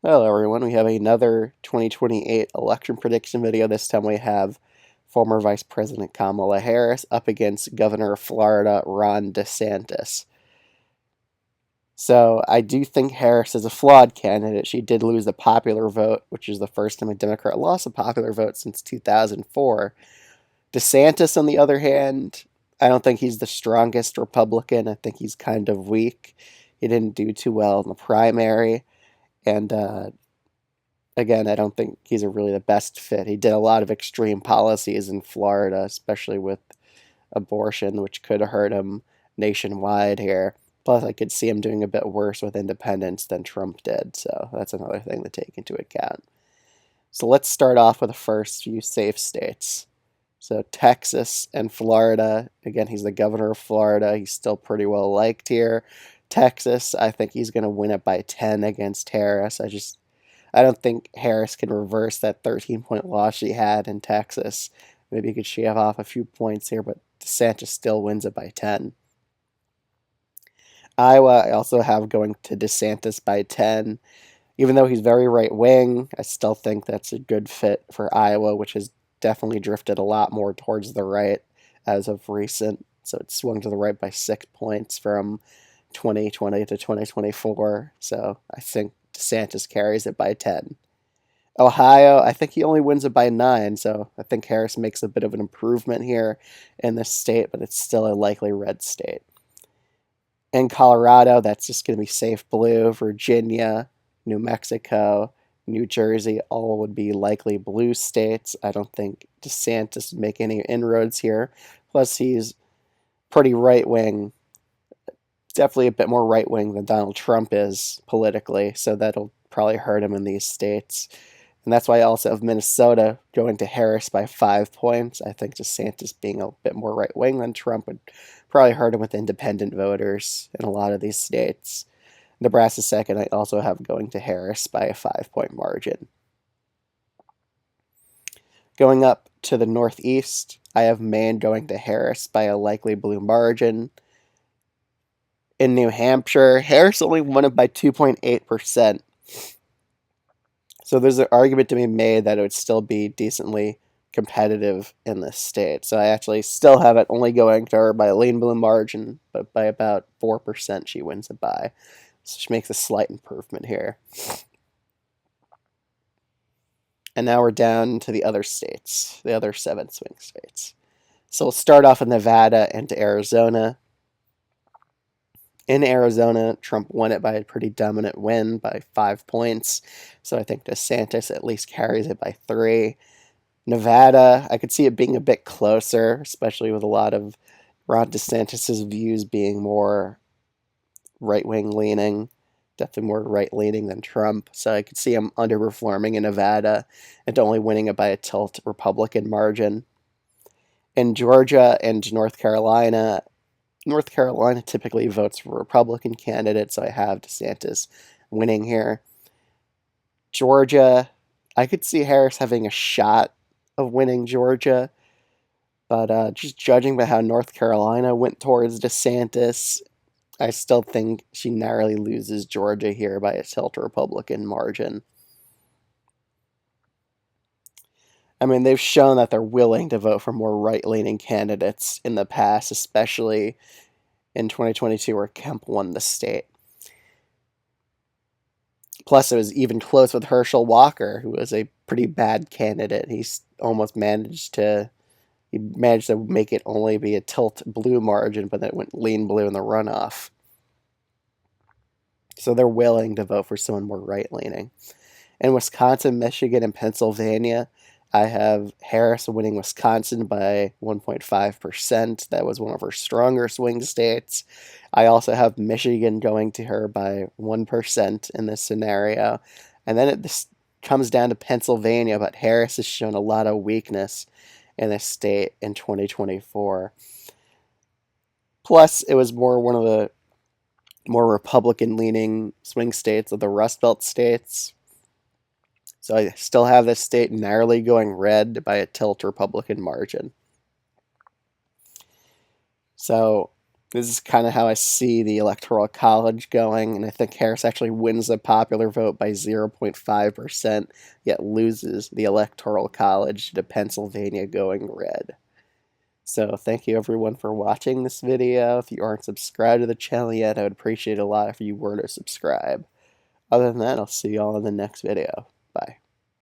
Hello everyone, we have another 2028 election prediction video. This time we have former Vice President Kamala Harris up against Governor of Florida Ron DeSantis. So I do think Harris is a flawed candidate. She did lose the popular vote, which is the first time a Democrat lost a popular vote since 2004. DeSantis, on the other hand, I don't think he's the strongest Republican. I think he's kind of weak. He didn't do too well in the primary. And again, I don't think he's really the best fit. He did a lot of extreme policies in Florida, especially with abortion, which could hurt him nationwide here. Plus, I could see him doing a bit worse with independence than Trump did. So that's another thing to take into account. So let's start off with the first few safe states. So Texas and Florida. Again, he's the governor of Florida. He's still pretty well liked here. Texas, I think he's going to win it by 10 against Harris. I don't think Harris can reverse that 13-point loss she had in Texas. Maybe he could shave off a few points here, but DeSantis still wins it by 10. Iowa, I also have going to DeSantis by 10. Even though he's very right wing, I still think that's a good fit for Iowa, which has definitely drifted a lot more towards the right as of recent. So it swung to the right by 6 points from 2020 to 2024. So I think DeSantis carries it by 10. Ohio, I think he only wins it by 9, so I think Harris makes a bit of an improvement here in this state, but it's still a likely red state. In Colorado, that's just going to be safe blue. Virginia, New Mexico, New Jersey, all would be likely blue states. I don't think DeSantis would make any inroads here. Plus, he's pretty right wing, definitely a bit more right wing than Donald Trump is politically, so that'll probably hurt him in these states. And that's why I also have Minnesota going to Harris by 5 points. I think DeSantis being a bit more right wing than Trump would probably hurt him with independent voters in a lot of these states. Nebraska second, I also have going to Harris by a 5 point margin. Going up to the Northeast, I have Maine going to Harris by a likely blue margin. In New Hampshire, Harris only won it by 2.8%. So there's an argument to be made that it would still be decently competitive in this state. So I actually still have it only going to her by a lean blue margin, but by about 4% she wins it by. So she makes a slight improvement here. And now we're down to the other states, the other 7 swing states. So we'll start off in Nevada and Arizona. In Arizona, Trump won it by a pretty dominant win by 5 points. So I think DeSantis at least carries it by 3. Nevada, I could see it being a bit closer, especially with a lot of Ron DeSantis's views being more right-wing leaning, definitely more right-leaning than Trump. So I could see him underperforming in Nevada and only winning it by a tilt Republican margin. In Georgia and North Carolina typically votes for Republican candidates, so I have DeSantis winning here. Georgia, I could see Harris having a shot of winning Georgia, but just judging by how North Carolina went towards DeSantis, I still think she narrowly loses Georgia here by a tilt Republican margin. I mean, they've shown that they're willing to vote for more right-leaning candidates in the past, especially in 2022 where Kemp won the state. Plus, it was even close with Herschel Walker, who was a pretty bad candidate. He managed to make it only be a tilt blue margin, but then it went lean blue in the runoff. So they're willing to vote for someone more right-leaning. In Wisconsin, Michigan, and Pennsylvania, I have Harris winning Wisconsin by 1.5%. That was one of her stronger swing states. I also have Michigan going to her by 1% in this scenario. And then this comes down to Pennsylvania, but Harris has shown a lot of weakness in this state in 2024. Plus, it was one of the more Republican-leaning swing states of the Rust Belt states. So I still have this state narrowly going red by a tilt Republican margin. So This is kind of how I see the Electoral College going, and I think Harris actually wins the popular vote by 0.5%, yet loses the Electoral College to Pennsylvania going red. So thank you everyone for watching this video. If you aren't subscribed to the channel yet, I would appreciate it a lot if you were to subscribe. Other than that, I'll see you all in the next video.